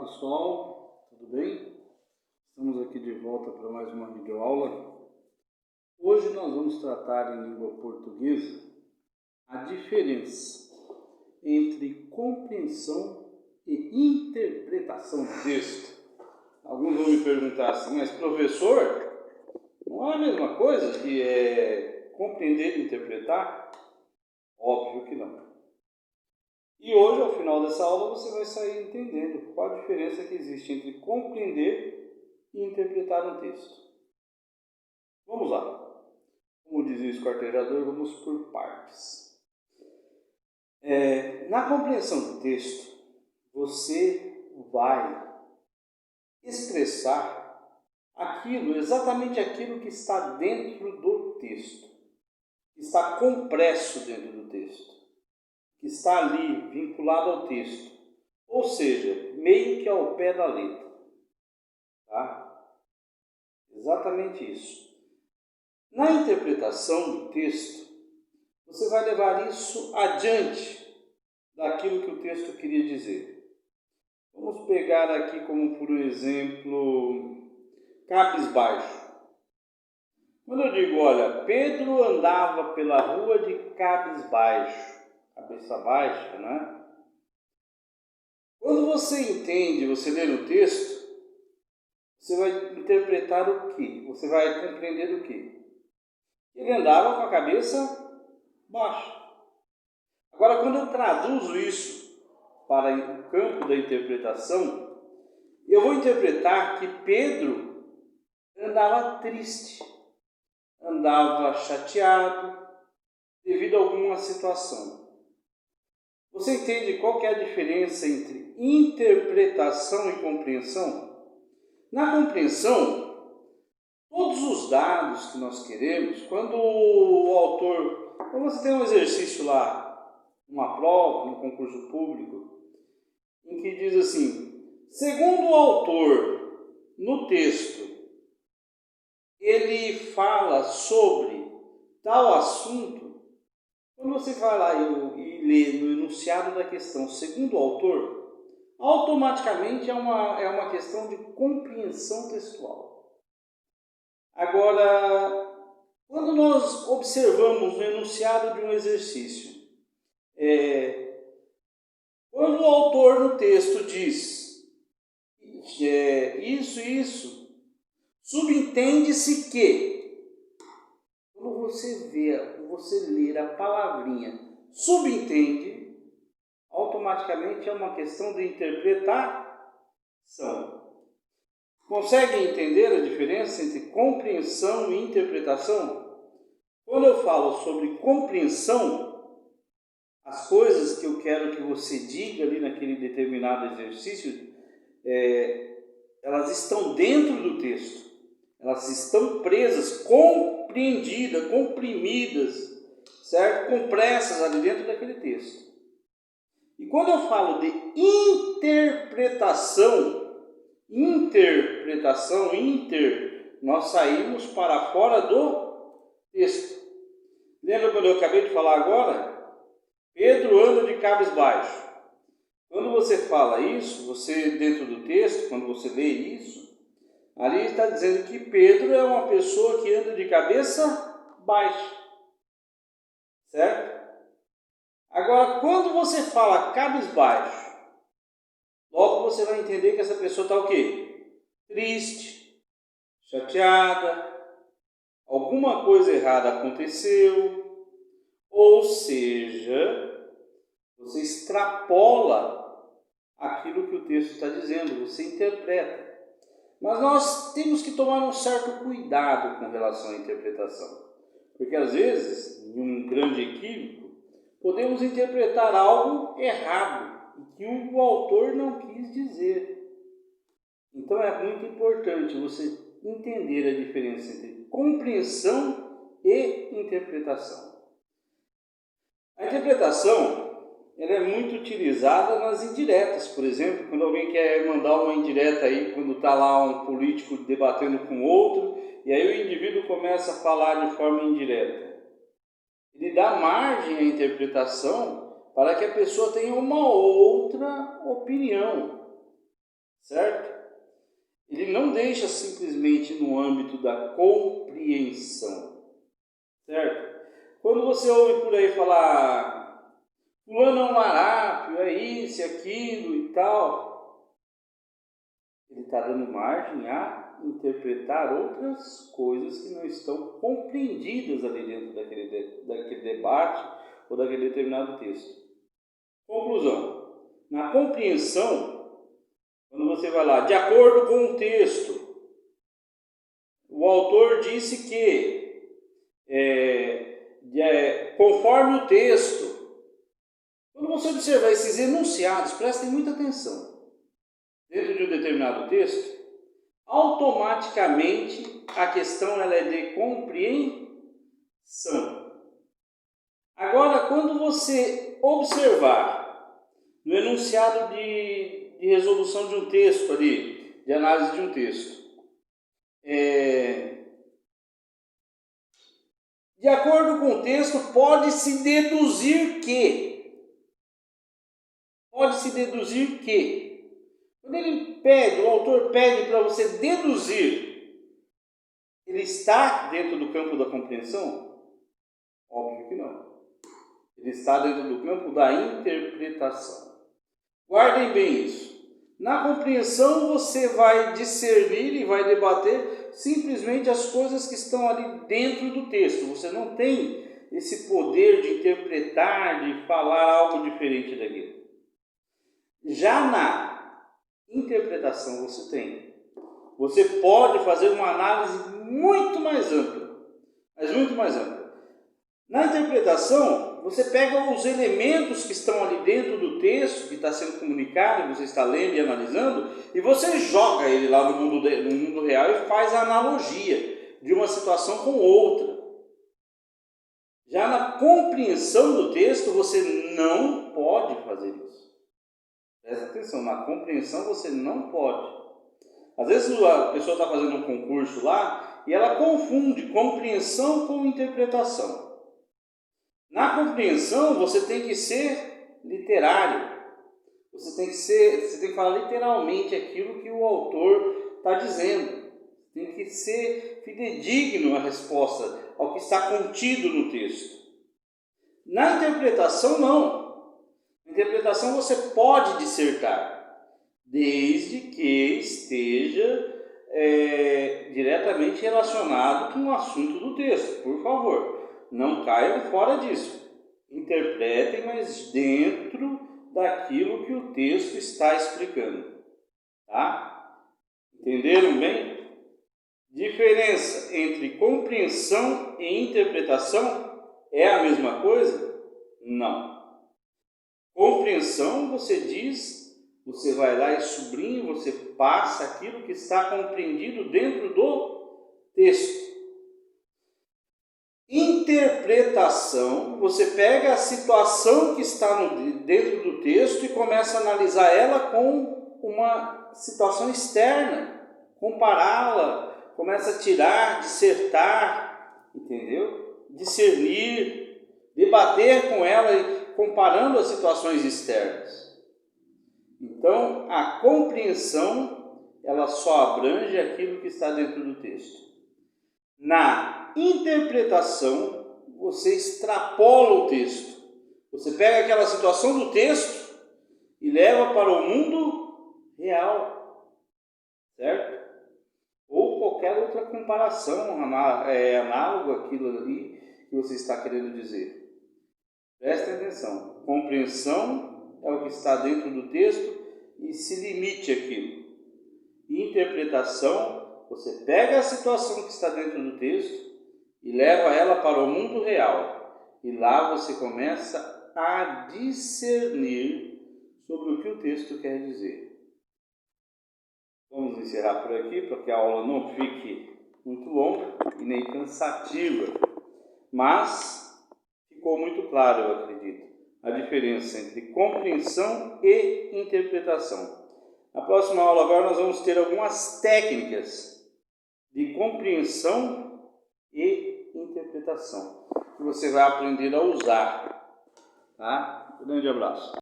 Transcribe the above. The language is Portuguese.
Olá pessoal, tudo bem? Estamos aqui de volta para mais uma videoaula. Hoje nós vamos tratar em língua portuguesa a diferença entre compreensão e interpretação do texto. Alguns vão me perguntar assim, mas professor, não é a mesma coisa que compreender e interpretar? Óbvio que não. E hoje, ao final dessa aula, você vai sair entendendo qual a diferença que existe entre compreender e interpretar um texto. Vamos lá. Como dizia o esquartejador, vamos por partes. Na compreensão do texto, você vai expressar exatamente aquilo que está dentro do texto, que está compresso dentro do texto, que está ali vinculado ao texto, ou seja, meio que ao pé da letra. Tá? Exatamente isso. Na interpretação do texto, você vai levar isso adiante daquilo que o texto queria dizer. Vamos pegar aqui como, por exemplo, cabisbaixo. Quando eu digo, olha, Pedro andava pela rua de cabisbaixo, cabeça baixa, né? Quando você entende, você lê no texto, você vai interpretar o quê? Você vai compreender o quê? Ele andava com a cabeça baixa. Agora, quando eu traduzo isso para o campo da interpretação, eu vou interpretar que Pedro andava triste, andava chateado devido a alguma situação. Você entende qual que é a diferença entre interpretação e compreensão? Na compreensão, todos os dados que nós queremos, quando você tem um exercício lá, uma prova, um concurso público, em que diz assim, segundo o autor, no texto, ele fala sobre tal assunto. Quando você vai lá e lê no enunciado da questão, segundo o autor, automaticamente é uma questão de compreensão textual. Agora, quando nós observamos o enunciado de um exercício, quando o autor no texto diz isso, subentende-se que, quando você ler a palavrinha subentende, automaticamente é uma questão de interpretação. Conseguem entender a diferença entre compreensão e interpretação? Quando eu falo sobre compreensão, as coisas que eu quero que você diga ali naquele determinado exercício, elas estão dentro do texto, elas estão presas, compreendidas, comprimidas, certo? Compressas ali dentro daquele texto. E quando eu falo de interpretação, nós saímos para fora do texto. Lembra quando eu acabei de falar agora? Pedro anda de cabisbaixo. Quando você fala isso, você dentro do texto, quando você lê isso, ali está dizendo que Pedro é uma pessoa que anda de cabeça baixa. Certo? Agora, quando você fala cabisbaixo, logo você vai entender que essa pessoa está o quê? Triste, chateada, alguma coisa errada aconteceu, ou seja, você extrapola aquilo que o texto está dizendo, você interpreta. Mas nós temos que tomar um certo cuidado com relação à interpretação, porque às vezes, em um grande equívoco, podemos interpretar algo errado e que o autor não quis dizer. Então é muito importante você entender a diferença entre compreensão e interpretação. A interpretação ela é muito utilizada nas indiretas, por exemplo, quando alguém quer mandar uma indireta aí, quando está lá um político debatendo com outro, e aí o indivíduo começa a falar de forma indireta. Ele dá margem à interpretação para que a pessoa tenha uma outra opinião, certo? Ele não deixa simplesmente no âmbito da compreensão, certo? Quando você ouve por aí falar, fulano é um larápio, é isso, é aquilo e tal, ele está dando margem a interpretar outras coisas que não estão compreendidas ali dentro daquele debate ou daquele determinado texto. Conclusão, na compreensão, quando você vai lá, de acordo com o texto, o autor disse que, conforme o texto, quando você observar esses enunciados, prestem muita atenção, dentro de um determinado texto, automaticamente a questão ela é de compreensão. Agora, quando você observar no enunciado de resolução de um texto ali, de análise de um texto, de acordo com o texto, pode-se deduzir que. Quando o autor pede para você deduzir, ele está dentro do campo da compreensão? Óbvio que não. Ele está dentro do campo da interpretação. Guardem bem isso. Na compreensão você vai discernir e vai debater simplesmente as coisas que estão ali dentro do texto. Você não tem esse poder de interpretar, de falar algo diferente daquilo. Já na interpretação você tem. Você pode fazer uma análise muito mais ampla, mas muito mais ampla. Na interpretação, você pega os elementos que estão ali dentro do texto, que está sendo comunicado, você está lendo e analisando, e você joga ele lá no mundo real e faz a analogia de uma situação com outra. Já na compreensão do texto, você não pode fazer isso. Presta atenção, na compreensão você não pode. Às vezes a pessoa está fazendo um concurso lá e ela confunde compreensão com interpretação. Na compreensão você tem que ser literário. Você tem que falar literalmente aquilo que o autor está dizendo. Tem que ser fidedigno a resposta ao que está contido no texto. Na interpretação, não. Na interpretação você pode dissertar, desde que esteja diretamente relacionado com o assunto do texto. Por favor, não caiam fora disso. Interpretem, mas dentro daquilo que o texto está explicando. Tá? Entenderam bem? Diferença entre compreensão e interpretação é a mesma coisa? Não. Compreensão, você diz, você vai lá e sublinha, você passa aquilo que está compreendido dentro do texto. Interpretação, você pega a situação que está dentro do texto e começa a analisar ela com uma situação externa, compará-la, começa a tirar, dissertar, entendeu? Discernir, debater com ela, comparando as situações externas. Então, a compreensão, ela só abrange aquilo que está dentro do texto. Na interpretação, você extrapola o texto. Você pega aquela situação do texto e leva para o mundo real, certo? Ou qualquer outra comparação análoga àquilo ali que você está querendo dizer. Prestem atenção. Compreensão é o que está dentro do texto e se limite àquilo. Interpretação, você pega a situação que está dentro do texto e leva ela para o mundo real. E lá você começa a discernir sobre o que o texto quer dizer. Vamos encerrar por aqui para que a aula não fique muito longa e nem cansativa. Mas ficou muito claro, eu acredito, a diferença entre compreensão e interpretação. Na próxima aula agora nós vamos ter algumas técnicas de compreensão e interpretação que você vai aprender a usar. Tá? Um grande abraço.